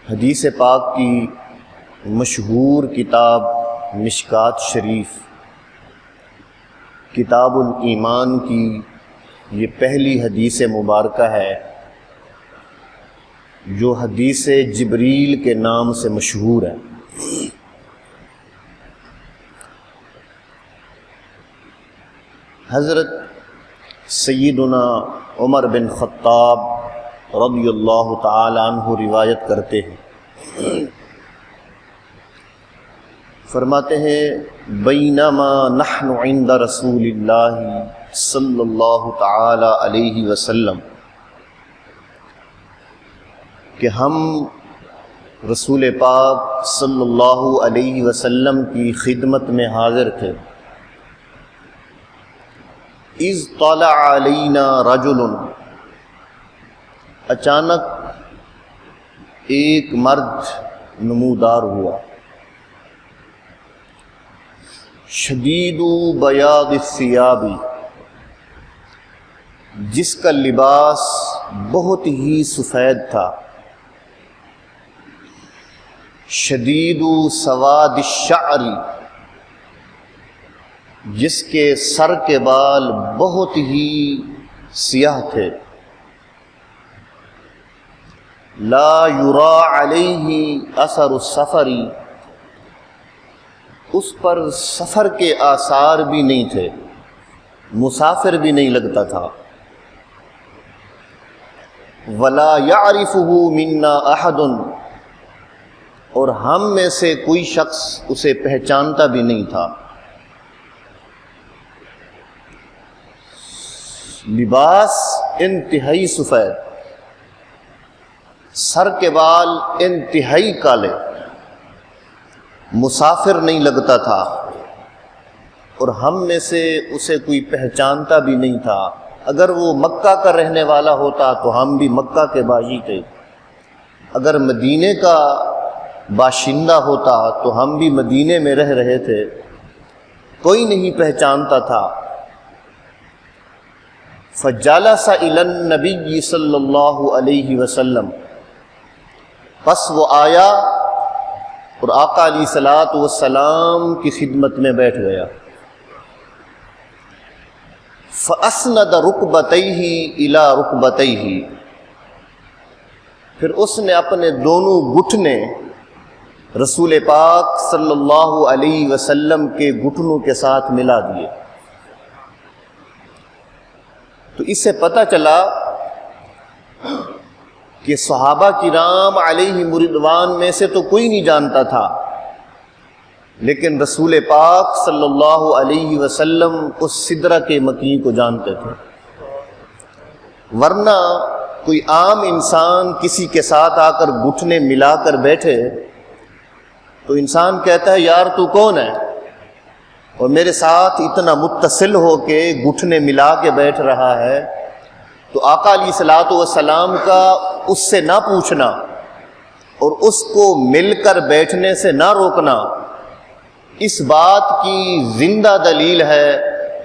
حدیث پاک کی مشہور کتاب مشکات شریف، کتاب الایمان کی یہ پہلی حدیث مبارکہ ہے جو حدیث جبریل کے نام سے مشہور ہے۔ حضرت سیدنا عمر بن خطاب رضی اللہ تعالی عنہ روایت کرتے ہیں، فرماتے ہیں بینما نحن عند رسول اللہ صلی اللہ تعالی علیہ وسلم، کہ ہم رسول پاک صلی اللہ علیہ وسلم کی خدمت میں حاضر تھے۔ اذ طلع علینا رجل، اچانک ایک مرد نمودار ہوا، شدید بیاض الثیاب، جس کا لباس بہت ہی سفید تھا، شدید سواد الشعر، جس کے سر کے بال بہت ہی سیاہ تھے، لا یرا علیہ اثر السفر، اس پر سفر کے آثار بھی نہیں تھے، مسافر بھی نہیں لگتا تھا، ولا یعرفہ منا احد، اور ہم میں سے کوئی شخص اسے پہچانتا بھی نہیں تھا۔ لباس انتہائی سفید، سر کے بال انتہائی کالے، مسافر نہیں لگتا تھا، اور ہم میں سے اسے کوئی پہچانتا بھی نہیں تھا۔ اگر وہ مکہ کا رہنے والا ہوتا تو ہم بھی مکہ کے باغی تھے، اگر مدینے کا باشندہ ہوتا تو ہم بھی مدینے میں رہ رہے تھے، کوئی نہیں پہچانتا تھا۔ فجلس الی النبی صلی اللہ علیہ وسلم، پس وہ آیا اور آقا علیہ الصلوۃ والسلام کی خدمت میں بیٹھ گیا۔ فاسند رکبتیہ الی رکبتیہ، پھر اس نے اپنے دونوں گھٹنے رسول پاک صلی اللہ علیہ وسلم کے گھٹنوں کے ساتھ ملا دیے۔ تو اس سے پتہ چلا کہ صحابہ کرام علیہم رضوان میں سے تو کوئی نہیں جانتا تھا، لیکن رسول پاک صلی اللہ علیہ وسلم اس سدرہ کے مکین کو جانتے تھے، ورنہ کوئی عام انسان کسی کے ساتھ آ کر گھٹنے ملا کر بیٹھے تو انسان کہتا ہے یار تو کون ہے، اور میرے ساتھ اتنا متصل ہو کے گھٹنے ملا کے بیٹھ رہا ہے۔ تو آقا علیہ الصلوۃ والسلام کا اس سے نہ پوچھنا اور اس کو مل کر بیٹھنے سے نہ روکنا اس بات کی زندہ دلیل ہے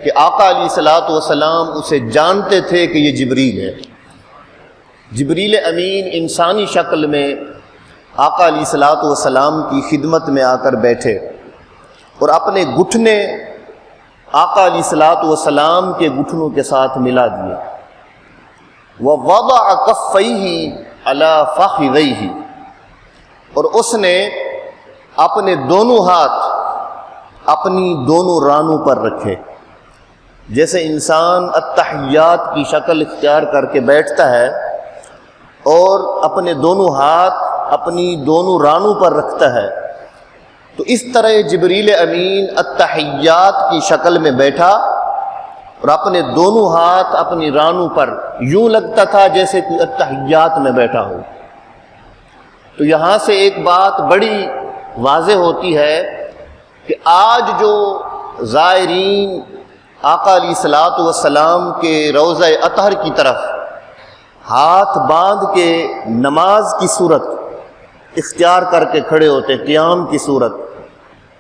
کہ آقا علیہ الصلوۃ والسلام اسے جانتے تھے کہ یہ جبریل ہے۔ جبریل امین انسانی شکل میں آقا علیہ الصلوۃ والسلام کی خدمت میں آ کر بیٹھے اور اپنے گھٹنے آقا علیہ الصلوۃ والسلام کے گھٹنوں کے ساتھ ملا دیے۔ وَوَضَعَ كَفَّيْهِ عَلَى فَخِذَيْهِ، اور اس نے اپنے دونوں ہاتھ اپنی دونوں رانوں پر رکھے، جیسے انسان التحیات کی شکل اختیار کر کے بیٹھتا ہے اور اپنے دونوں ہاتھ اپنی دونوں رانوں پر رکھتا ہے، تو اس طرح جبریل امین التحیات کی شکل میں بیٹھا اور اپنے دونوں ہاتھ اپنی رانوں پر، یوں لگتا تھا جیسے کوئی التحیات میں بیٹھا ہو۔ تو یہاں سے ایک بات بڑی واضح ہوتی ہے کہ آج جو زائرین آقا علیہ الصلوۃ والسلام کے روضہ اطہر کی طرف ہاتھ باندھ کے نماز کی صورت اختیار کر کے کھڑے ہوتے، قیام کی صورت،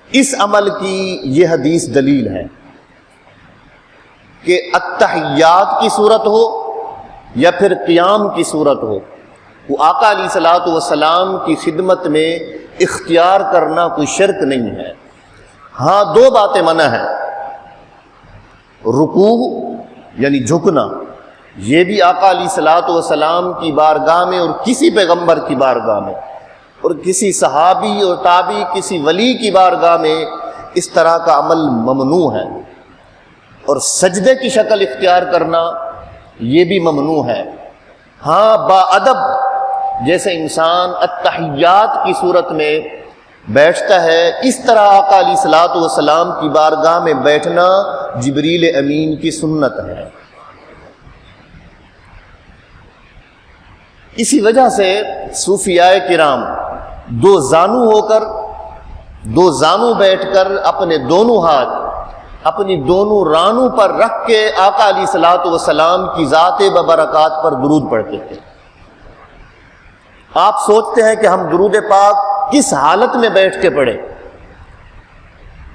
اس عمل کی یہ حدیث دلیل ہے کہ التحیات کی صورت ہو یا پھر قیام کی صورت ہو، وہ آقا علیہ الصلوۃ والسلام کی خدمت میں اختیار کرنا کوئی شرک نہیں ہے۔ ہاں دو باتیں منع ہیں، رکوع یعنی جھکنا، یہ بھی آقا علیہ الصلوۃ والسلام کی بارگاہ میں اور کسی پیغمبر کی بارگاہ میں اور کسی صحابی اور تابعی کسی ولی کی بارگاہ میں اس طرح کا عمل ممنوع ہے، اور سجدے کی شکل اختیار کرنا یہ بھی ممنوع ہے۔ ہاں باادب جیسے انسان التحیات کی صورت میں بیٹھتا ہے، اس طرح آقا علیہ الصلوۃ والسلام کی بارگاہ میں بیٹھنا جبریل امین کی سنت ہے۔ اسی وجہ سے صوفیاء کرام دو زانو بیٹھ کر اپنے دونوں ہاتھ اپنی دونوں رانوں پر رکھ کے آقا علیہ الصلوۃ والسلام کی ذات ببرکات پر درود پڑھتے تھے۔ آپ سوچتے ہیں کہ ہم درود پاک کس حالت میں بیٹھ کے پڑھیں،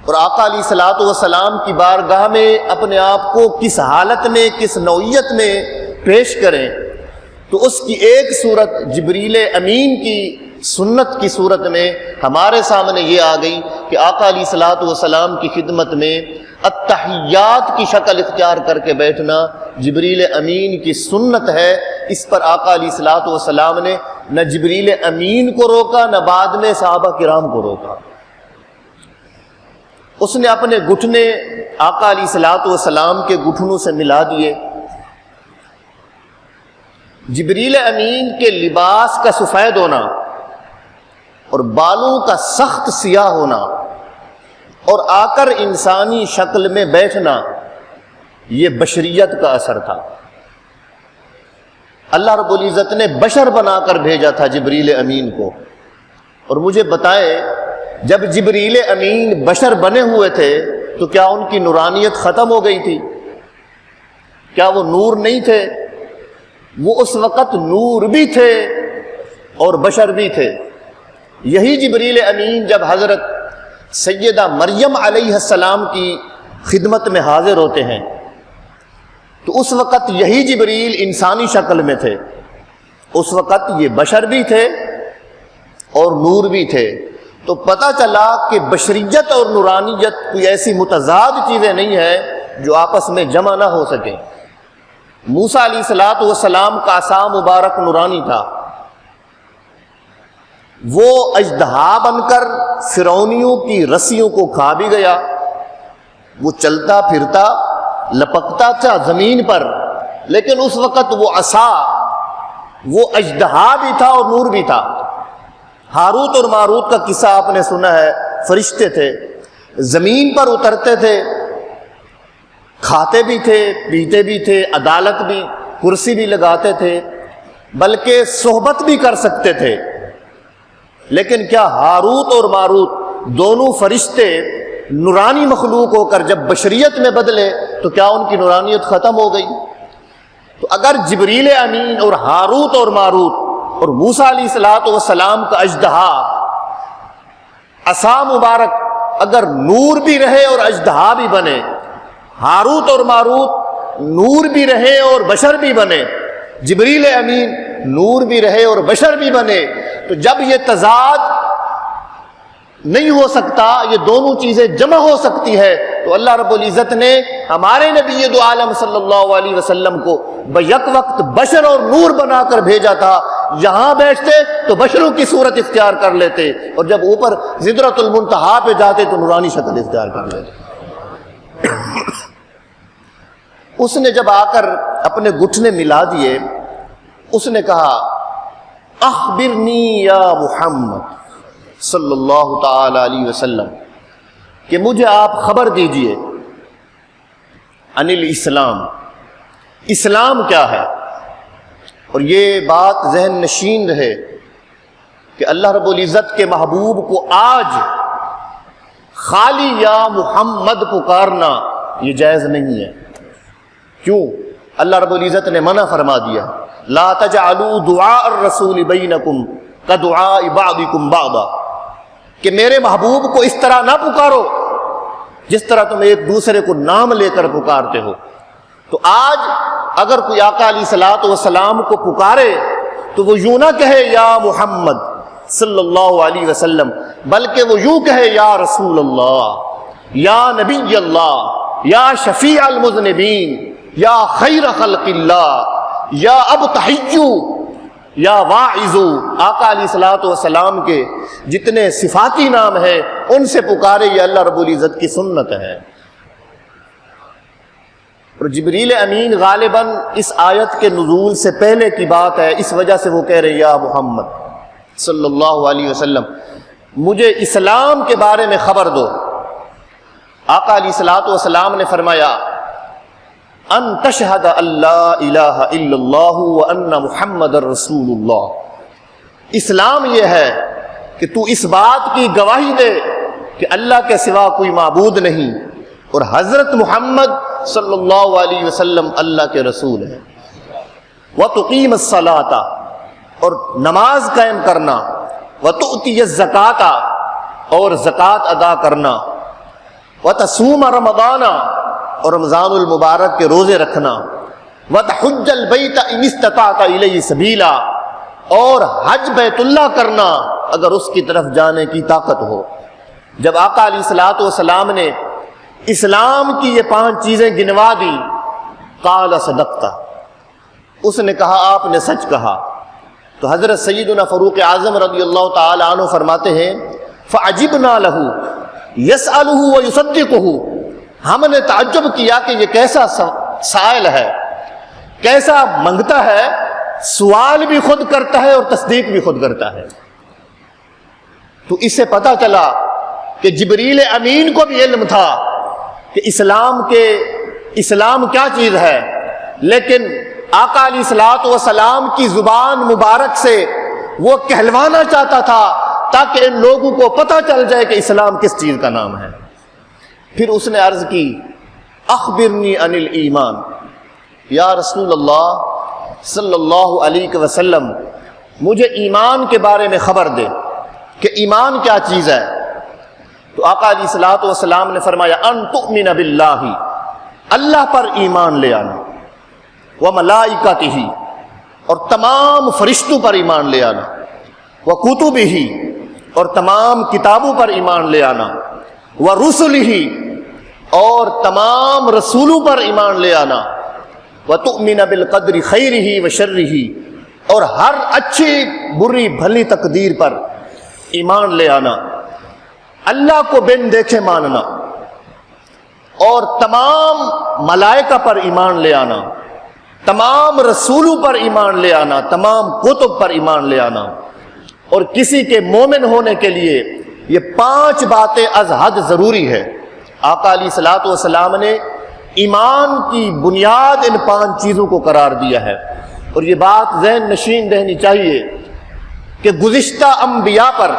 اور آقا علیہ الصلوۃ والسلام کی بارگاہ میں اپنے آپ کو کس حالت میں کس نوعیت میں پیش کریں، تو اس کی ایک صورت جبریل امین کی سنت کی صورت میں ہمارے سامنے یہ آ گئی کہ آقا علیہ الصلوۃ والسلام کی خدمت میں التحیات کی شکل اختیار کر کے بیٹھنا جبریل امین کی سنت ہے۔ اس پر آقا علیہ الصلوۃ والسلام نے نہ جبریل امین کو روکا نہ بعد میں صحابہ کرام کو روکا۔ اس نے اپنے گھٹنے آقا علیہ الصلوۃ والسلام کے گھٹنوں سے ملا دیے۔ جبریل امین کے لباس کا سفید ہونا اور بالوں کا سخت سیاہ ہونا اور آ کر انسانی شکل میں بیٹھنا یہ بشریت کا اثر تھا۔ اللہ رب العزت نے بشر بنا کر بھیجا تھا جبریل امین کو، اور مجھے بتائیں جب جبریل امین بشر بنے ہوئے تھے تو کیا ان کی نورانیت ختم ہو گئی تھی؟ کیا وہ نور نہیں تھے؟ وہ اس وقت نور بھی تھے اور بشر بھی تھے۔ یہی جبریل امین جب حضرت سیدہ مریم علیہ السلام کی خدمت میں حاضر ہوتے ہیں تو اس وقت یہی جبریل انسانی شکل میں تھے، اس وقت یہ بشر بھی تھے اور نور بھی تھے۔ تو پتہ چلا کہ بشریت اور نورانیت کوئی ایسی متضاد چیزیں نہیں ہیں جو آپس میں جمع نہ ہو سکیں۔ موسیٰ علیہ الصلوۃ والسلام کا عصا مبارک نورانی تھا، وہ اژدہا بن کر فرعونیوں کی رسیوں کو کھا بھی گیا، وہ چلتا پھرتا لپکتا تھا زمین پر، لیکن اس وقت وہ عصا وہ اژدہا بھی تھا اور نور بھی تھا۔ ہاروت اور ماروت کا قصہ آپ نے سنا ہے، فرشتے تھے، زمین پر اترتے تھے، کھاتے بھی تھے پیتے بھی تھے، عدالت بھی، کرسی بھی لگاتے تھے، بلکہ صحبت بھی کر سکتے تھے۔ لیکن کیا ہاروت اور ماروت دونوں فرشتے نورانی مخلوق ہو کر جب بشریت میں بدلے تو کیا ان کی نورانیت ختم ہو گئی؟ تو اگر جبریل امین اور ہاروت اور ماروت اور موسیٰ علیہ الصلوۃ والسلام کا اژدہا عصا مبارک اگر نور بھی رہے اور اژدہا بھی بنے، ہاروت اور ماروت نور بھی رہے اور بشر بھی بنے، جبریل امین نور بھی رہے اور بشر بھی بنے، تو جب یہ تضاد نہیں ہو سکتا، یہ دونوں چیزیں جمع ہو سکتی ہے، تو اللہ رب العزت نے ہمارے نبی دو عالم صلی اللہ علیہ وسلم کو بیک وقت بشر اور نور بنا کر بھیجا تھا۔ یہاں بیٹھتے تو بشروں کی صورت اختیار کر لیتے، اور جب اوپر سدرۃ المنتہا پہ جاتے تو نورانی شکل اختیار کر لیتے۔ اس نے جب آ کر اپنے گھٹنے ملا دیے، اس نے کہا اخبرنی یا محمد صلی اللہ تعالی علیہ وسلم کہ مجھے آپ خبر دیجئے عن الاسلام، اسلام کیا ہے۔ اور یہ بات ذہن نشین رہے کہ اللہ رب العزت کے محبوب کو آج خالی یا محمد پکارنا یہ جائز نہیں ہے۔ کیوں؟ اللہ رب العزت نے منع فرما دیا، لا تجعلوا دعاء الرسول بینکم کدعاء بعضکم بعضا، کہ میرے محبوب کو اس طرح نہ پکارو جس طرح تم ایک دوسرے کو نام لے کر پکارتے ہو۔ تو آج اگر کوئی آقا علیہ الصلوۃ والسلام کو پکارے تو وہ یوں نہ کہے یا محمد صلی اللہ علیہ وسلم، بلکہ وہ یوں کہے یا رسول اللہ، یا نبی اللہ، یا شفیع المذنبین، یا خیر خلق اللہ، یا ابتحیو، یا واعظو۔ آقا علیہ الصلوۃ والسلام کے جتنے صفاتی نام ہیں ان سے پکارے، یہ اللہ رب العزت کی سنت ہے۔ اور جبریل امین غالباً اس آیت کے نزول سے پہلے کی بات ہے، اس وجہ سے وہ کہہ رہے یا محمد صلی اللہ علیہ وسلم مجھے اسلام کے بارے میں خبر دو۔ آقا علیہ الصلوۃ والسلام نے فرمایا ان تشہد اللہ الہ الا اللہ وان محمد رسول اللہ۔ اسلام یہ ہے کہ تو اس بات کی گواہی دے کہ اللہ کے سوا کوئی معبود نہیں اور حضرت محمد صلی اللہ علیہ وسلم اللہ کے رسول ہیں۔ وتقیم الصلاۃ، اور نماز قائم کرنا، وتؤتی الزکاۃ، اور زکوٰۃ ادا کرنا، وتصوم رمضان، اور رمضان المبارک کے روزے رکھنا، وتحج البیت ان استطعت الیہ سبیلا، اور حج بیت اللہ کرنا اگر اس کی طرف جانے کی طاقت ہو۔ جب آقا علیہ الصلوۃ والسلام نے اسلام کی یہ 5 چیزیں گنوا دی، قال صدقت، اس نے کہا آپ نے سچ کہا۔ تو حضرت سیدنا فاروق اعظم رضی اللہ تعالی عنہ فرماتے ہیں فعجبنا لہ یسألہ ویصدقہ، ہم نے تعجب کیا کہ یہ کیسا سائل ہے، کیسا منگتا ہے، سوال بھی خود کرتا ہے اور تصدیق بھی خود کرتا ہے۔ تو اس سے پتہ چلا کہ جبریل امین کو بھی علم تھا کہ اسلام کیا چیز ہے، لیکن آقا علیہ الصلوۃ والسلام کی زبان مبارک سے وہ کہلوانا چاہتا تھا تاکہ ان لوگوں کو پتہ چل جائے کہ اسلام کس چیز کا نام ہے۔ پھر اس نے عرض کی اخبرنی عن الایمان، یا رسول اللہ صلی اللہ علیہ وسلم مجھے ایمان کے بارے میں خبر دے کہ ایمان کیا چیز ہے۔ تو آقا علیہ الصلوۃ والسلام نے فرمایا ان تؤمن باللہ، اللہ پر ایمان لے آنا، وملائکتہ، اور تمام فرشتوں پر ایمان لے آنا، وکتبہ، اور تمام کتابوں پر ایمان لے آنا، ورسلہ، اور تمام رسولوں پر ایمان لے آنا، وتؤمن بالقدر خیرہ وشرہ، اور ہر اچھی بری بھلی تقدیر پر ایمان لے آنا، اللہ کو بن دیکھے ماننا، اور تمام ملائکہ پر ایمان لے آنا، تمام رسولوں پر ایمان لے آنا، تمام کتب پر ایمان لے آنا۔ اور کسی کے مومن ہونے کے لیے یہ 5 باتیں از حد ضروری ہے۔ آقا علیہ الصلوۃ والسلام نے ایمان کی بنیاد ان 5 چیزوں کو قرار دیا ہے۔ اور یہ بات ذہن نشین رہنی چاہیے کہ گزشتہ انبیاء پر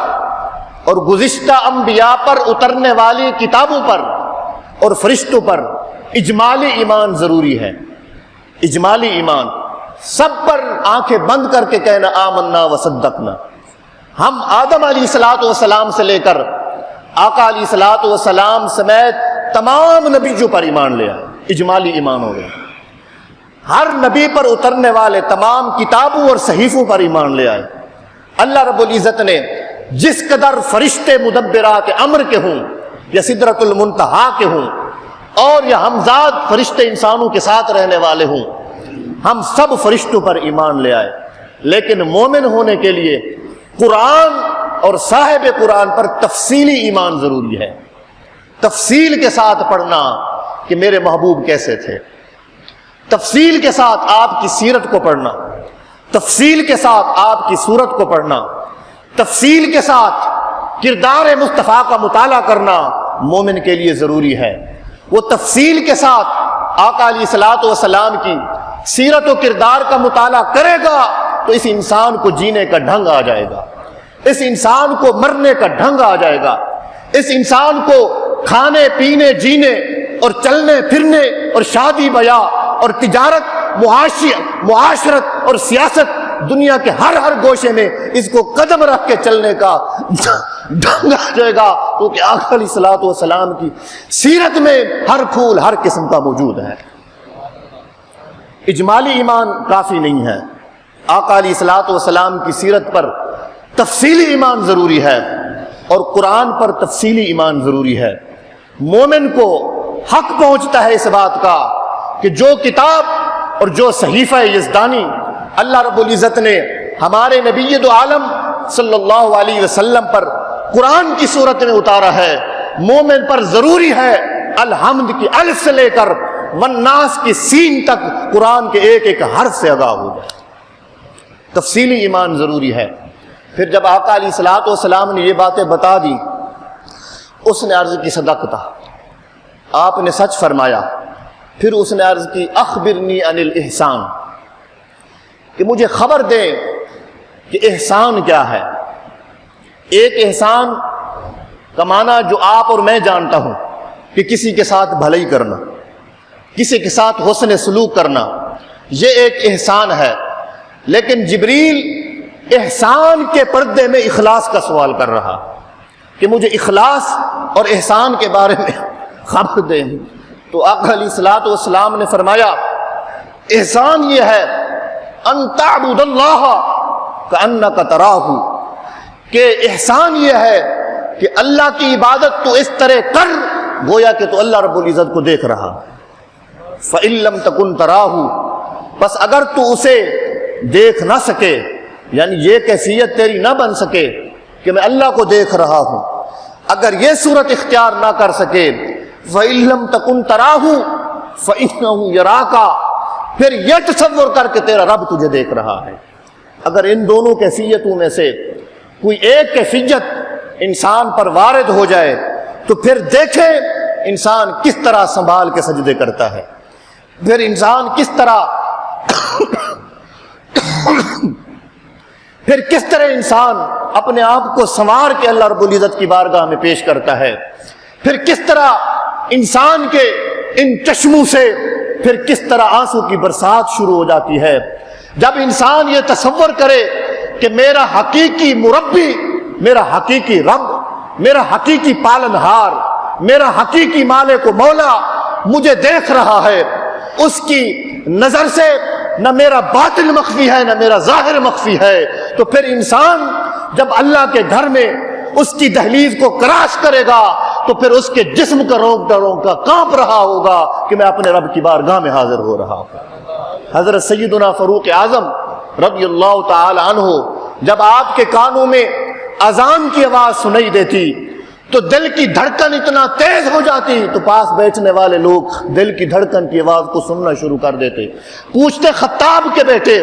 اور گزشتہ انبیاء پر اترنے والی کتابوں پر اور فرشتوں پر اجمالی ایمان ضروری ہے۔ اجمالی ایمان، سب پر آنکھیں بند کر کے کہنا آمنا وصدقنا۔ ہم آدم علیہ الصلوۃ والسلام سے لے کر آقا علیہ الصلوۃ والسلام سمیت تمام نبیوں پر ایمان لے آئے، اجمالی ایمان ہو گیا۔ ہر نبی پر اترنے والے تمام کتابوں اور صحیفوں پر ایمان لے آئے۔ اللہ رب العزت نے جس قدر فرشتے مدبرات امر کے ہوں یا سدرۃ المنتہا کے ہوں اور یا ہمزاد فرشتے انسانوں کے ساتھ رہنے والے ہوں، ہم سب فرشتوں پر ایمان لے آئے۔ لیکن مومن ہونے کے لیے قرآن اور صاحب قرآن پر تفصیلی ایمان ضروری ہے، تفصیل کے ساتھ پڑھنا کہ میرے محبوب کیسے تھے، تفصیل کے ساتھ آپ کی سیرت کو پڑھنا، تفصیل کے ساتھ آپ کی صورت کو پڑھنا، تفصیل کے ساتھ کردار مصطفیٰ کا مطالعہ کرنا مومن کے لیے ضروری ہے۔ وہ تفصیل کے ساتھ آقا علیہ الصلوۃ والسلام کی سیرت و کردار کا مطالعہ کرے گا تو اس انسان کو جینے کا ڈھنگ آ جائے گا، اس انسان کو مرنے کا ڈھنگ آ جائے گا، اس انسان کو کھانے پینے جینے اور چلنے پھرنے اور شادی بیاہ اور تجارت معاشرت اور سیاست دنیا کے ہر گوشے میں اس کو قدم رکھ کے چلنے کا ڈھنگ آ جائے گا، کیونکہ آقا علیہ الصلوۃ والسلام کی سیرت میں ہر پھول ہر قسم کا موجود ہے۔ اجمالی ایمان کافی نہیں ہے، آقا علیہ الصلوۃ والسلام کی سیرت پر تفصیلی ایمان ضروری ہے اور قرآن پر تفصیلی ایمان ضروری ہے۔ مومن کو حق پہنچتا ہے اس بات کا کہ جو کتاب اور جو صحیفہ یزدانی اللہ رب العزت نے ہمارے نبی دو عالم صلی اللہ علیہ وسلم پر قرآن کی صورت میں اتارا ہے، مومن پر ضروری ہے الحمد کی الف سے لے کر والناس کی سین تک قرآن کے ایک ایک حرف سے آگاہ ہو جائے۔ تفصیلی ایمان ضروری ہے۔ پھر جب آقا علیہ الصلوۃ والسلام نے یہ باتیں بتا دی، اس نے عرض کی صدقتا، آپ نے سچ فرمایا۔ پھر اس نے عرض کی اخبرنی عن الاحسان، کہ مجھے خبر دیں کہ احسان کیا ہے۔ ایک احسان کا معنی جو آپ اور میں جانتا ہوں کہ کسی کے ساتھ بھلائی کرنا، کسی کے ساتھ حسن سلوک کرنا، یہ ایک احسان ہے۔ لیکن جبریل احسان کے پردے میں اخلاص کا سوال کر رہا کہ مجھے اخلاص اور احسان کے بارے میں خبر دیں۔ تو آقا علیہ الصلوۃ والسلام نے فرمایا احسان یہ ہے ان تعبد اللہ کأنک تراہ، کہ احسان یہ ہے کہ اللہ کی عبادت تو اس طرح کر گویا کہ تو اللہ رب العزت کو دیکھ رہا۔ فَإِن لَمْ تَكُنْ تَرَاهُ، بس اگر تو اسے دیکھ نہ سکے، یعنی یہ کیفیت تیری نہ بن سکے کہ میں اللہ کو دیکھ رہا ہوں، اگر یہ صورت اختیار نہ کر سکے فَإِن لَمْ تَكُنْ تَرَاهُ فَإِنَّهُ يَرَاكَ، پھر یہ تصور کر کہ تیرا رب تجھے دیکھ رہا ہے۔ اگر ان دونوں کیفیتوں میں سے کوئی ایک کیفیت انسان پر وارد ہو جائے تو پھر دیکھے انسان کس طرح سنبھال کے سجدے کرتا ہے، پھر انسان کس طرح انسان اپنے آپ کو سنوار کے اللہ رب العزت کی بارگاہ میں پیش کرتا ہے، پھر کس طرح انسان کے ان چشموں سے پھر کس طرح آنسو کی برسات شروع ہو جاتی ہے۔ جب انسان یہ تصور کرے کہ میرا حقیقی مربی، میرا حقیقی رب، میرا حقیقی پالنہار، میرا حقیقی مالک و مولا مجھے دیکھ رہا ہے، اس کی نظر سے نہ میرا باطن مخفی ہے نہ میرا ظاہر مخفی ہے، تو پھر انسان جب اللہ کے گھر میں اس کی دہلیز کو کراش کرے گا تو پھر اس کے جسم کا رونگٹا رونگٹا کانپ رہا ہوگا کہ میں اپنے رب کی بارگاہ میں حاضر ہو رہا ہوں۔ حضرت سیدنا فاروق اعظم رضی اللہ تعالی عنہ جب آپ کے کانوں میں اذان کی آواز سنائی دیتی تو دل کی دھڑکن اتنا تیز ہو جاتی تو پاس بیٹھنے والے لوگ دل کی دھڑکن کی آواز کو سننا شروع کر دیتے، پوچھتے خطاب کے بیٹے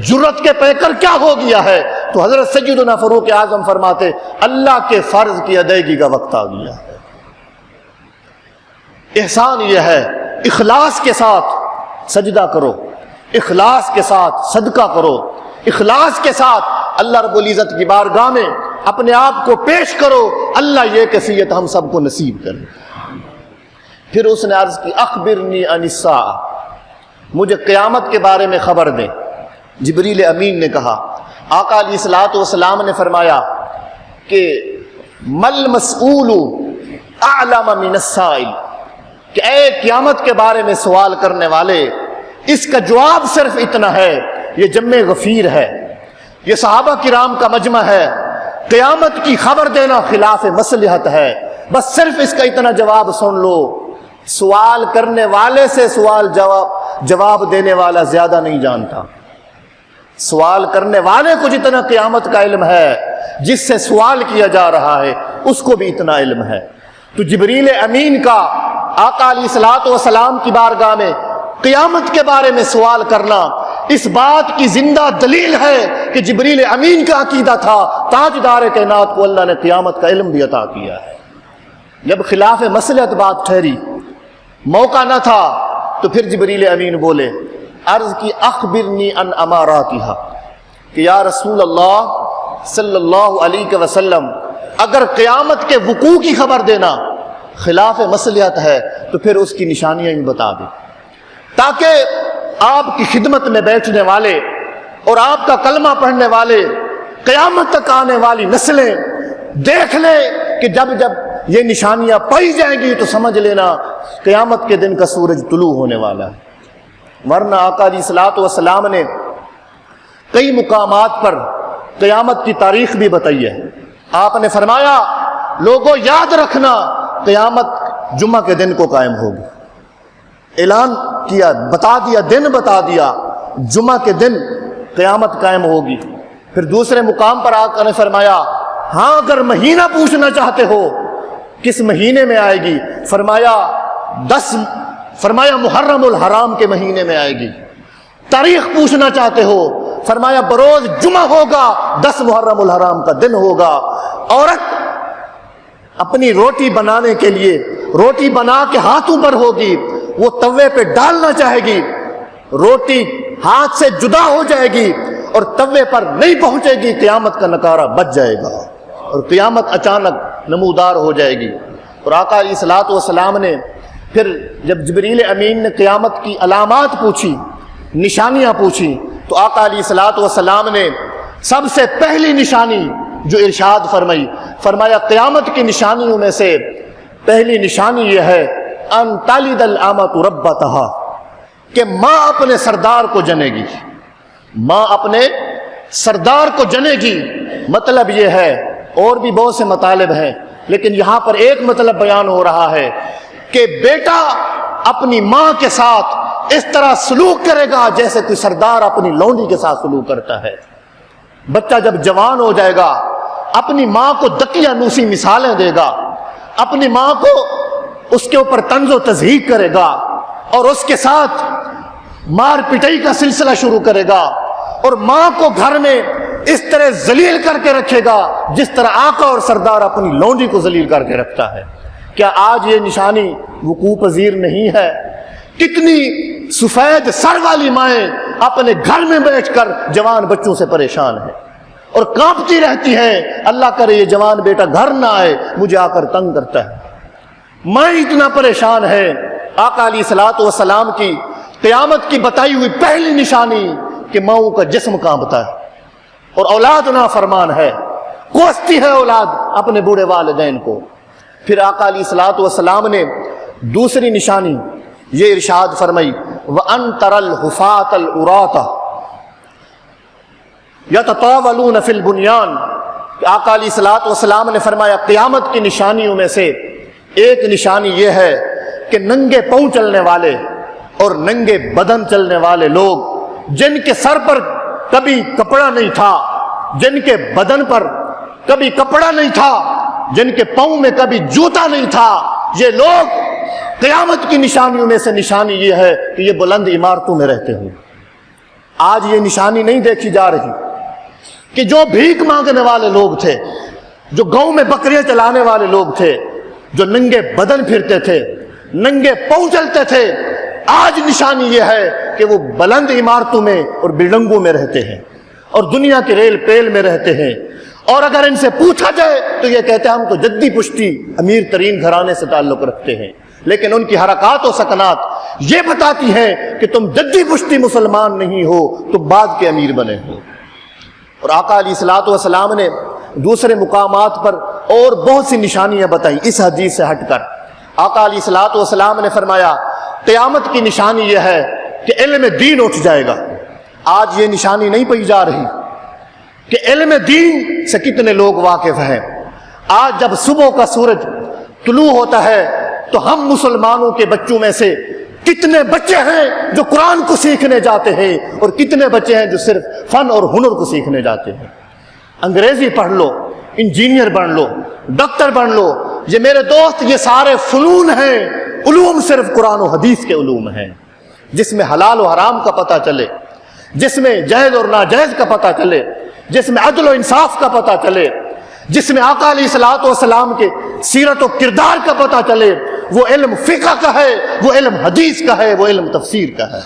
جرت کے پیکر کیا ہو گیا ہے؟ تو حضرت سیدنا فاروق اعظم فرماتے اللہ کے فرض کی ادائیگی کا وقت آ گیا ہے۔ احسان یہ ہے اخلاص کے ساتھ سجدہ کرو، اخلاص کے ساتھ صدقہ کرو، اخلاص کے ساتھ اللہ رب العزت کی بارگاہ میں اپنے آپ کو پیش کرو، اللہ یہ کیفیت ہم سب کو نصیب کرے۔ پھر اس نے عرض کی اخبرنی عن الساعہ، مجھے قیامت کے بارے میں خبر دیں۔ جبریل امین نے کہا، آقا علیہ الصلوۃ والسلام نے فرمایا کہ مل مسئول اعلم من السائل، کہ اے قیامت کے بارے میں سوال کرنے والے، اس کا جواب صرف اتنا ہے، یہ جمع غفیر ہے، یہ صحابہ کرام کا مجمع ہے، قیامت کی خبر دینا خلاف مصلحت ہے، بس صرف اس کا اتنا جواب سن لو۔ سوال کرنے والے سے سوال جواب دینے والا زیادہ نہیں جانتا۔ سوال کرنے والے کو جتنا قیامت کا علم ہے، جس سے سوال کیا جا رہا ہے اس کو بھی اتنا علم ہے۔ تو جبریل امین کا آقا علیہ الصلوۃ والسلام کی بارگاہ میں قیامت کے بارے میں سوال کرنا اس بات کی زندہ دلیل ہے کہ جبریل امین کا عقیدہ تھا تاجدار کائنات کو اللہ نے قیامت کا علم بھی عطا کیا ہے۔ جب خلاف مصلحت بات ٹھہری، موقع نہ تھا، تو پھر جبریل امین بولے، عرض کی اخبرنی عن اماراتہا، کہ یا رسول اللہ صلی اللہ علیہ وسلم اگر قیامت کے وقوع کی خبر دینا خلاف مصلحت ہے تو پھر اس کی نشانیاں بھی بتا دیں، تاکہ آپ کی خدمت میں بیٹھنے والے اور آپ کا کلمہ پڑھنے والے قیامت تک آنے والی نسلیں دیکھ لیں کہ جب جب یہ نشانیاں پائی جائیں گی تو سمجھ لینا قیامت کے دن کا سورج طلوع ہونے والا ہے۔ ورنہ آقا علیہ الصلوۃ والسلام نے کئی مقامات پر قیامت کی تاریخ بھی بتائی ہے۔ آپ نے فرمایا لوگوں یاد رکھنا قیامت جمعہ کے دن کو قائم ہوگی، اعلان کیا، بتا دیا، دن بتا دیا، جمعہ کے دن قیامت قائم ہوگی۔ پھر دوسرے مقام پر آقا نے فرمایا ہاں اگر مہینہ پوچھنا چاہتے ہو کس مہینے میں آئے گی، فرمایا محرم الحرام کے مہینے میں آئے گی۔ تاریخ پوچھنا چاہتے ہو فرمایا بروز جمعہ ہوگا، 10 محرم الحرام کا دن ہوگا۔ عورت اپنی روٹی بنانے کے لیے روٹی بنا کے ہاتھوں پر ہوگی، وہ توے پہ ڈالنا چاہے گی، روٹی ہاتھ سے جدا ہو جائے گی اور توے پر نہیں پہنچے گی، قیامت کا نکارہ بچ جائے گا اور قیامت اچانک نمودار ہو جائے گی۔ اور آقا علیہ الصلوۃ والسلام نے پھر جب جبریل امین نے قیامت کی علامات پوچھی، نشانیاں پوچھی، تو آقا علیہ الصلوۃ والسلام نے سب سے پہلی نشانی جو ارشاد فرمایا قیامت کی نشانیوں میں سے پہلی نشانی یہ ہے ان تلد الامۃ ربتہا، کہ ماں اپنے سردار کو جنے گی، ماں اپنے سردار کو جنے گی۔ مطلب یہ ہے، اور بھی بہت سے مطالب ہیں لیکن یہاں پر ایک مطلب بیان ہو رہا ہے کہ بیٹا اپنی ماں کے ساتھ اس طرح سلوک کرے گا جیسے کوئی سردار اپنی لونڈی کے ساتھ سلوک کرتا ہے۔ بچہ جب جوان ہو جائے گا اپنی ماں کو دقیہ نوسی مثالیں دے گا، اپنی ماں کو اس کے اوپر طنز و تضحیک کرے گا اور اس کے ساتھ مار پٹائی کا سلسلہ شروع کرے گا، اور ماں کو گھر میں اس طرح ذلیل کر کے رکھے گا جس طرح آقا اور سردار اپنی لونڈی کو ذلیل کر کے رکھتا ہے۔ کیا آج یہ نشانی وقوع پذیر نہیں ہے؟ کتنی سفید سر والی مائیں اپنے گھر میں بیٹھ کر جوان بچوں سے پریشان ہیں اور کانپتی رہتی ہیں، اللہ کرے یہ جوان بیٹا گھر نہ آئے، مجھے آ کر تنگ کرتا ہے۔ ماں اتنا پریشان ہے۔ آقا علیہ الصلوۃ والسلام کی قیامت کی بتائی ہوئی پہلی نشانی کہ ماؤں کا جسم کانپتا ہے اور اولاد نافرمان ہے، کوستی ہے اولاد اپنے بوڑھے والدین کو۔ پھر آقا علیہ الصلوۃ والسلام نے دوسری نشانی یہ ارشاد فرمائی وَأَن تَرَى الْحُفَاةَ الْعُرَاةَ يَتَطَاوَلُونَ فِي الْبُنْيَانِ، کہ آقا علیہ الصلوۃ والسلام نے فرمایا قیامت کی نشانیوں میں سے ایک نشانی یہ ہے کہ ننگے پاؤں چلنے والے اور ننگے بدن چلنے والے لوگ، جن کے سر پر کبھی کپڑا نہیں تھا، جن کے بدن پر کبھی کپڑا نہیں تھا، جن کے پاؤں میں کبھی جوتا نہیں تھا، یہ لوگ قیامت کی نشانیوں میں سے نشانی یہ ہے کہ یہ بلند عمارتوں میں رہتے ہیں۔ آج یہ نشانی نہیں دیکھی جا رہی کہ جو بھیک مانگنے والے لوگ تھے، جو گاؤں میں بکریاں چلانے والے لوگ تھے، جو ننگے بدن پھرتے تھے، ننگے پاؤں چلتے تھے، آج نشانی یہ ہے کہ وہ بلند عمارتوں میں اور بلڈنگوں میں رہتے ہیں اور دنیا کے ریل پیل میں رہتے ہیں، اور اگر ان سے پوچھا جائے تو یہ کہتے ہیں ہم تو جدی پشتی امیر ترین گھرانے سے تعلق رکھتے ہیں، لیکن ان کی حرکات و سکنات یہ بتاتی ہیں کہ تم جدی پشتی مسلمان نہیں ہو، تم بعد کے امیر بنے ہو۔ اور آقا علیہ الصلوۃ والسلام نے دوسرے مقامات پر اور بہت سی نشانیاں بتائیں اس حدیث سے ہٹ کر۔ آقا علیہ الصلوۃ والسلام نے فرمایا قیامت کی نشانی یہ ہے کہ علم دین اٹھ جائے گا۔ آج یہ نشانی نہیں پئی جا رہی کہ علم دین سے کتنے لوگ واقف ہیں۔ آج جب صبح کا سورج طلوع ہوتا ہے تو ہم مسلمانوں کے بچوں میں سے کتنے بچے ہیں جو قرآن کو سیکھنے جاتے ہیں اور کتنے بچے ہیں جو صرف فن اور ہنر کو سیکھنے جاتے ہیں۔ انگریزی پڑھ لو، انجینئر بن لو، ڈاکٹر بن لو، یہ میرے دوست یہ سارے فنون ہیں، علوم صرف قرآن و حدیث کے علوم ہیں، جس میں حلال و حرام کا پتہ چلے، جس میں جائز اور ناجائز کا پتہ چلے، جس میں عدل و انصاف کا پتہ چلے، جس میں آقا علیہ الصلوۃ والسلام کے سیرت و کردار کا پتہ چلے۔ وہ علم فقہ کا ہے، وہ علم حدیث کا ہے، وہ علم تفسیر کا ہے۔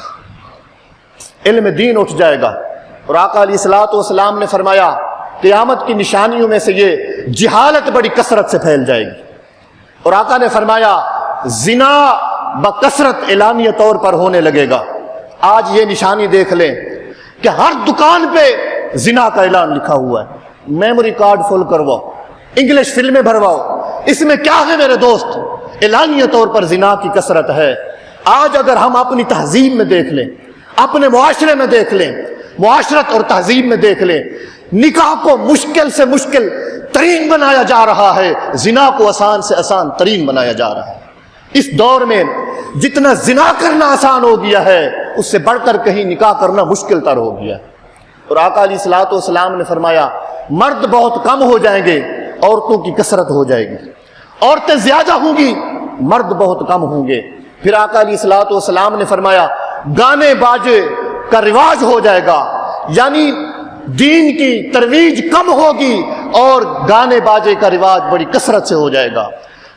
علم دین اٹھ جائے گا۔ اور آقا علیہ الصلوۃ والسلام نے فرمایا قیامت کی نشانیوں میں سے یہ جہالت بڑی کثرت سے پھیل جائے گی۔ اور آقا نے فرمایا زنا بکثرت اعلانیہ طور پر ہونے لگے گا۔ آج یہ نشانی دیکھ لیں کہ ہر دکان پہ زنا کا اعلان لکھا ہوا ہے، میموری کارڈ فل کرواؤ، انگلش فلمیں بھرواؤ۔ اس میں کیا ہے میرے دوست؟ اعلانیہ طور پر زنا کی کثرت ہے۔ آج اگر ہم اپنی تہذیب میں دیکھ لیں، اپنے معاشرے میں دیکھ لیں، معاشرت اور تہذیب میں دیکھ لیں، نکاح کو مشکل سے مشکل ترین بنایا جا رہا ہے، زنا کو آسان سے آسان ترین بنایا جا رہا ہے۔ اس دور میں جتنا زنا کرنا آسان ہو گیا ہے، اس سے بڑھ کر کہیں نکاح کرنا مشکل تر ہو گیا ہے۔ اور آقا علیہ الصلوۃ والسلام نے فرمایا مرد بہت کم ہو جائیں گے، عورتوں کی کثرت ہو جائے گی، عورتیں زیادہ ہوں گی، مرد بہت کم ہوں گے۔ پھر آقا علیہ الصلوۃ والسلام نے فرمایا گانے باجے کا رواج ہو جائے گا، یعنی دین کی ترویج کم ہوگی اور گانے باجے کا رواج بڑی کثرت سے ہو جائے گا۔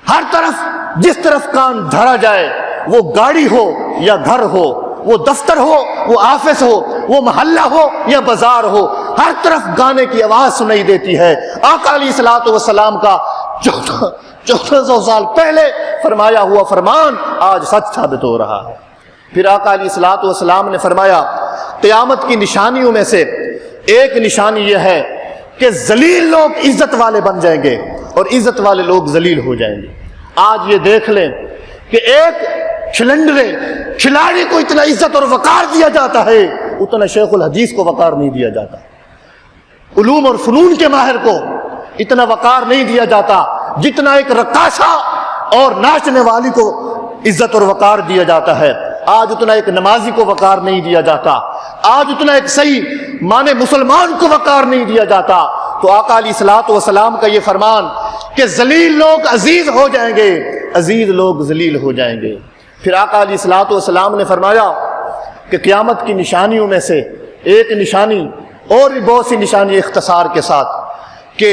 ہر طرف جس طرف کان دھرا جائے، وہ گاڑی ہو یا گھر ہو، وہ دفتر ہو، وہ آفس ہو، وہ محلہ ہو یا بازار ہو، ہر طرف گانے کی آواز سنائی دیتی ہے۔ آقا علیہ الصلوۃ والسلام کا 1400 سال پہلے فرمایا ہوا فرمان آج سچ ثابت ہو رہا ہے۔ پھر آقا علیہ الصلوۃ والسلام نے فرمایا قیامت کی نشانیوں میں سے ایک نشانی یہ ہے کہ ذلیل لوگ عزت والے بن جائیں گے اور عزت والے لوگ ذلیل ہو جائیں گے۔ آج یہ دیکھ لیں کہ ایک کھلاڑی کو اتنا عزت اور وقار دیا جاتا ہے، اتنا شیخ الحدیث کو وقار نہیں دیا جاتا، علوم اور فنون کے ماہر کو اتنا وقار نہیں دیا جاتا جتنا ایک رقاصہ اور ناچنے والی کو عزت اور وقار دیا جاتا ہے۔ آج اتنا ایک نمازی کو وقار نہیں دیا جاتا، آج اتنا ایک صحیح مانے مسلمان کو وقار نہیں دیا جاتا۔ تو آقا علیہ الصلوۃ والسلام کا یہ فرمان کہ ذلیل لوگ عزیز ہو جائیں گے، عزیز لوگ ذلیل ہو جائیں گے۔ پھر آقا علیہ الصلوۃ والسلام نے فرمایا کہ قیامت کی نشانیوں میں سے ایک نشانی، اور بھی بہت سی نشانی اختصار کے ساتھ، کہ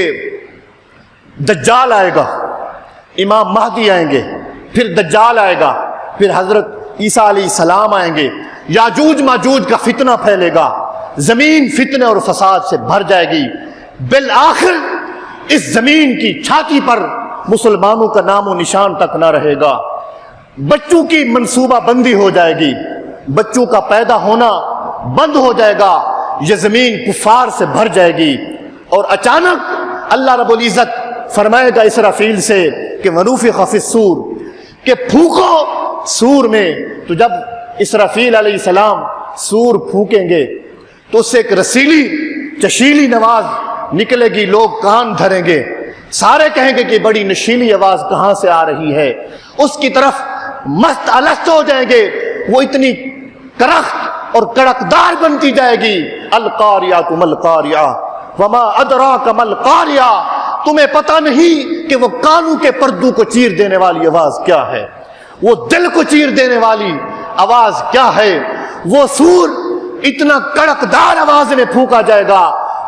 دجال آئے گا، امام مہدی آئیں گے، پھر دجال آئے گا، پھر حضرت عیسیٰ علیہ السلام آئیں گے، یاجوج ماجوج کا فتنہ پھیلے گا، زمین فتنے اور فساد سے بھر جائے گی، بالآخر اس زمین کی چھاتی پر مسلمانوں کا نام و نشان تک نہ رہے گا، بچوں کی منصوبہ بندی ہو جائے گی، بچوں کا پیدا ہونا بند ہو جائے گا، یہ زمین کفار سے بھر جائے گی۔ اور اچانک اللہ رب العزت فرمائے گا اسرافیل سے کہ ونفخ فی الصور، کہ پھونکو سور میں۔ تو جب اسرافیل علیہ السلام سور پھونکیں گے تو اس سے ایک رسیلی چشیلی نواز نکلے گی، لوگ کان دھریں گے، سارے کہیں گے کہ بڑی نشیلی آواز کہاں سے آ رہی ہے، اس کی طرف مست الست ہو جائیں گے، وہ اتنی کرخت اور کڑکدار بنتی جائے گی۔ القاریہ ما القاریہ وما ادراک ما القاریہ، تمہیں پتہ نہیں کہ وہ کانوں کے پردوں کو چیر دینے والی آواز کیا ہے، وہ دل کو چیر دینے والی آواز کیا ہے۔ وہ سور اتنا کڑکدار آواز میں پھونکا جائے گا،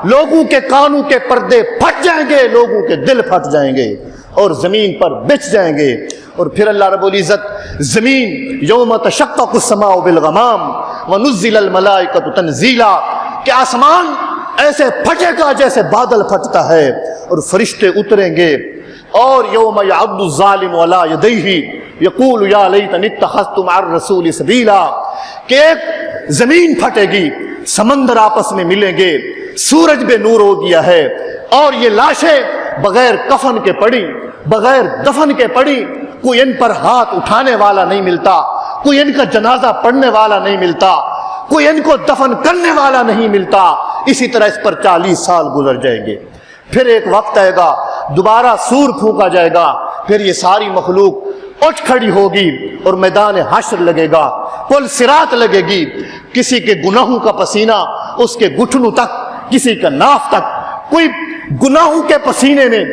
لوگوں کے کانوں کے پردے پھٹ جائیں گے، لوگوں کے دل پھٹ جائیں گے اور زمین پر بچھ جائیں گے۔ اور پھر اللہ رب العزت زمین یوم تشقق السماء بالغمام ونزل الملائکۃ تنزیلا، کہ آسمان ایسے پھٹے گا جیسے بادل پھٹتا ہے اور فرشتے اتریں گے۔ اور یوم یعض الظالم علی یدیہ یقول یا لیتنی اتخذت مع الرسول سبیلا، کہ ایک زمین پھٹے گی، سمندر آپس میں ملیں گے، سورج بے نور ہو گیا ہے، اور یہ لاشیں بغیر کفن کے پڑی، بغیر دفن کے پڑی، کوئی ان پر ہاتھ اٹھانے والا نہیں ملتا، کوئی ان کا جنازہ پڑھنے والا نہیں ملتا، کوئی ان کو دفن کرنے والا نہیں ملتا۔ اسی طرح اس پر 40 سال گزر جائیں گے۔ پھر ایک وقت آئے گا، دوبارہ سور پھونکا جائے گا، پھر یہ ساری مخلوق اٹھ کھڑی ہوگی اور میدان حشر لگے گا، پل صراط لگے گی، کسی کے گناہوں کا پسینہ اس کے گھٹنوں تک، کسی کا ناف تک، کوئی گناہوں کے پسینے میں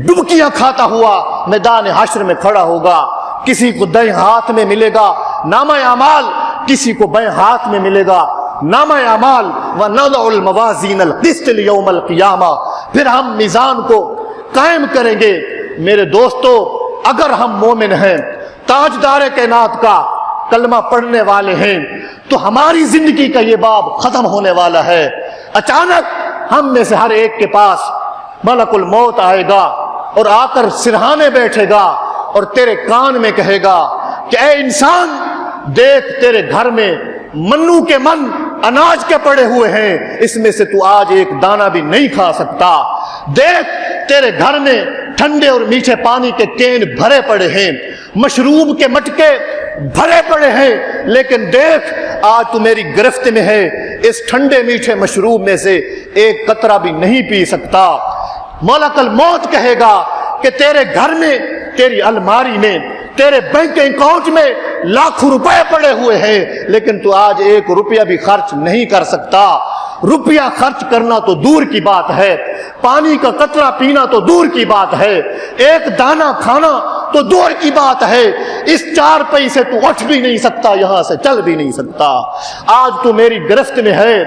ڈبکیاں کھاتا ہوا میدان حشر میں کھڑا ہوگا، کسی کو دائیں ہاتھ میں ملے گا نامہ اعمال، کسی کو بائیں ہاتھ میں ملے گا نامہ اعمال۔ وَنَضَعُ الْمَوَازِينَ الْقِسْطَ لِيَوْمِ الْقِيَامَةِ، پھر ہم میزان کو قائم کریں گے۔ میرے دوستو، اگر ہم مومن ہیں، تاجدار کائنات کا کلمہ پڑھنے والے ہیں، تو ہماری زندگی کا یہ باب ختم ہونے والا ہے۔ اچانک ہم میں سے ہر ایک کے پاس ملک الموت آئے گا اور آ کر سرہانے بیٹھے گا اور تیرے کان میں کہے گا کہ اے انسان، دیکھ تیرے گھر میں منو کے من اناج کے پڑے ہوئے ہیں، اس میں سے تو آج ایک دانہ بھی نہیں کھا سکتا۔ دیکھ تیرے گھر میں ٹھنڈے اور میٹھے پانی کے کین بھرے پڑے ہیں، مشروب کے مٹکے بھرے پڑے ہیں، لیکن دیکھ آج تو میری گرفت میں ہے، اس ٹھنڈے میٹھے مشروب میں سے ایک قطرہ بھی نہیں پی سکتا۔ ملک الموت کہے گا کہ تیرے گھر میں، تیری الماری میں، تیرے بینک اکاؤنٹ میں لاکھوں روپے پڑے ہوئے ہیں، لیکن تو آج ایک روپیہ بھی خرچ نہیں کر سکتا۔ روپیہ خرچ کرنا تو دور کی بات ہے، پانی کا قطرہ پینا تو دور کی بات ہے، ایک دانہ کھانا تو دور کی بات ہے، اس چار پئی سے تو اٹھ بھی نہیں سکتا، یہاں سے چل بھی نہیں سکتا۔ آج تو میری گرفت میں ہے،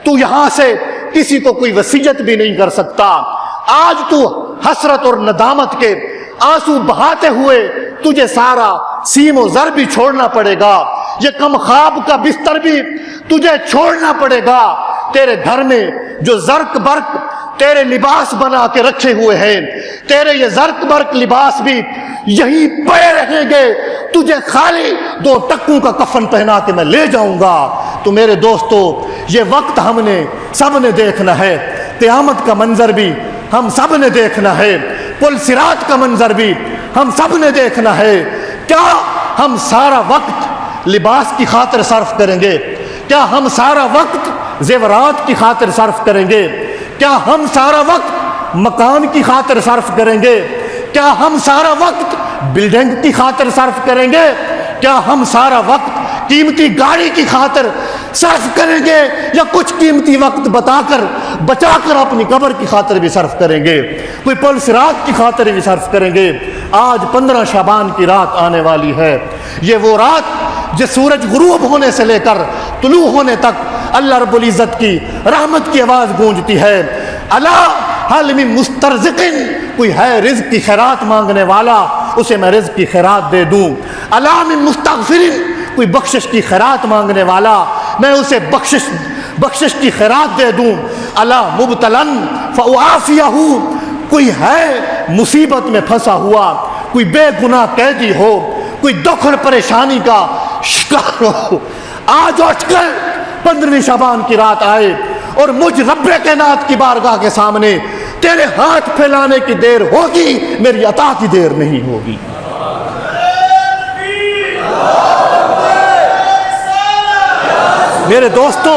تو یہاں سے کسی کو کوئی وصیت بھی نہیں کر سکتا۔ آج تو حسرت اور ندامت کے آنسو بہاتے ہوئے تجھے سارا سیم و زر بھی چھوڑنا پڑے گا، یہ کم خواب کا بستر بھی تجھے چھوڑنا پڑے گا۔ تیرے گھر میں جو زرق برق تیرے لباس بنا کے رکھے ہوئے ہیں، تیرے یہ زرق برق لباس بھی یہی پڑے رہیں گے، تجھے خالی 2 ٹکوں کا کفن پہنا کے میں لے جاؤں گا۔ تو میرے دوستو، یہ وقت ہم نے سب نے دیکھنا ہے، قیامت کا منظر بھی ہم سب نے دیکھنا ہے، پل صراط کا منظر بھی ہم سب نے دیکھنا ہے۔ کیا ہم سارا وقت لباس کی خاطر صرف کریں گے؟ کیا ہم سارا وقت زیورات کی خاطر صرف کریں گے؟ کیا ہم سارا وقت مکان کی خاطر صرف کریں گے؟ کیا ہم سارا وقت بلڈنگ کی خاطر صرف کریں گے؟ کیا ہم سارا وقت قیمتی گاڑی کی خاطر صرف کریں گے، یا کچھ قیمتی وقت بچا کر اپنی قبر کی خاطر بھی صرف کریں گے، کوئی پل صراط کی خاطر بھی صرف کریں گے؟ آج 15 شعبان کی رات آنے والی ہے، یہ وہ رات جو سورج غروب ہونے سے لے کر طلوع ہونے تک اللہ رب العزت کی رحمت کی آواز گونجتی ہے۔ الا حل من مسترزق، کوئی ہے رزق کی خیرات مانگنے والا، اسے میں رزق کی خیرات دے دوں۔ الا من مستغفر، کوئی بخشش کی خیرات مانگنے والا، میں اسے بخشش کی خیرات دے دوں۔ الا مبتلا فاعافیہ، کوئی ہے مصیبت میں پھنسا ہوا، کوئی بے گناہ قیدی ہو، کوئی دکھ اور پریشانی کا شکار ہو، آج اٹھ کر 15 شعبان کی رات آئے اور مجھ رب کائنات کی بارگاہ کے سامنے تیرے ہاتھ پھیلانے کی دیر ہوگی، میری عطا کی دیر نہیں ہوگی۔ میرے دوستو،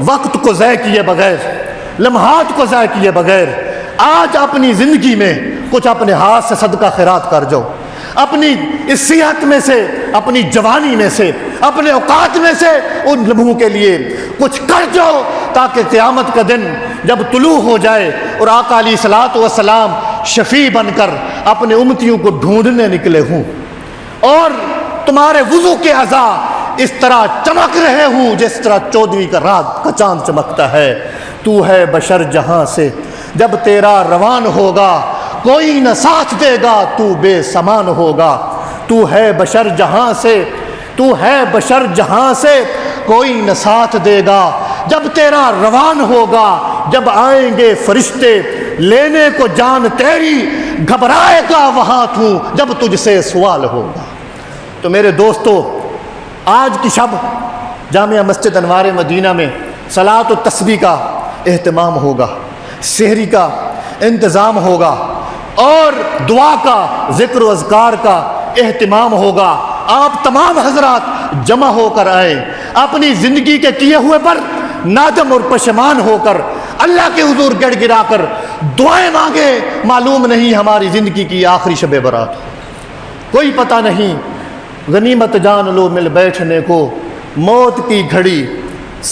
وقت کو ضائع کیے بغیر، لمحات کو ضائع کیے بغیر آج اپنی زندگی میں کچھ اپنے ہاتھ سے صدقہ خیرات کر جاؤ، اپنی اس صحت میں سے، اپنی جوانی میں سے، اپنے اوقات میں سے ان لمحوں کے لیے کچھ کر جاؤ، تاکہ قیامت کا دن جب طلوع ہو جائے اور آقا علیہ الصلوۃ والسلام شفیع بن کر اپنے امتیوں کو ڈھونڈنے نکلے ہوں اور تمہارے وضو کے اعضاء اس طرح چمک رہے ہوں جس طرح 14ویں کا رات کا چاند چمکتا ہے۔ تو ہے بشر جہاں سے، جب تیرا روان ہوگا کوئی نہ ساتھ دے گا، تو بے سامان ہوگا۔ تو ہے بشر جہاں سے، تو ہے بشر جہاں سے، کوئی نہ ساتھ دے گا، جب تیرا روان ہوگا، جب آئیں گے فرشتے لینے کو جان تیری، گھبرائے گا وہاں تو جب تجھ سے سوال ہوگا۔ تو میرے دوستو، آج کی شب جامعہ مسجد انوار مدینہ میں صلاۃ و تسبیح کا اہتمام ہوگا، سحری کا انتظام ہوگا اور دعا کا، ذکر و اذکار کا اہتمام ہوگا۔ آپ تمام حضرات جمع ہو کر آئیں، اپنی زندگی کے کیے ہوئے پر نادم اور پشیمان ہو کر اللہ کے حضور گڑ گڑا کر دعائیں مانگے۔ معلوم نہیں ہماری زندگی کی آخری شب برات، کوئی پتہ نہیں، غنیمت جان لو مل بیٹھنے کو، موت کی گھڑی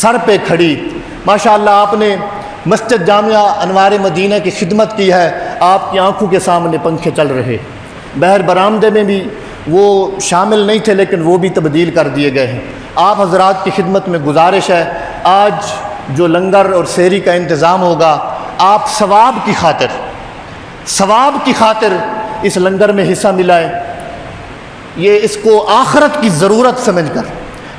سر پہ کھڑی۔ ماشاءاللہ آپ نے مسجد جامعہ انوار مدینہ کی خدمت کی ہے، آپ کی آنکھوں کے سامنے پنکھے چل رہے، بہر برآمدے میں بھی وہ شامل نہیں تھے لیکن وہ بھی تبدیل کر دیے گئے ہیں۔ آپ حضرات کی خدمت میں گزارش ہے، آج جو لنگر اور سحری کا انتظام ہوگا، آپ ثواب کی خاطر اس لنگر میں حصہ ملائیں۔ یہ اس کو آخرت کی ضرورت سمجھ کر،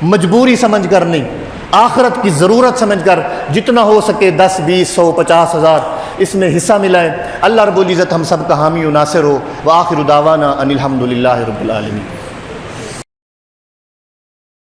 مجبوری سمجھ کر نہیں، آخرت کی ضرورت سمجھ کر جتنا ہو سکے 10، 20، 100، 50,000 اس میں حصہ ملائیں۔ اللہ رب العزت ہم سب کا حامی و ناصر ہو۔ وآخر دعوانا ان الحمد للہ رب العالمین۔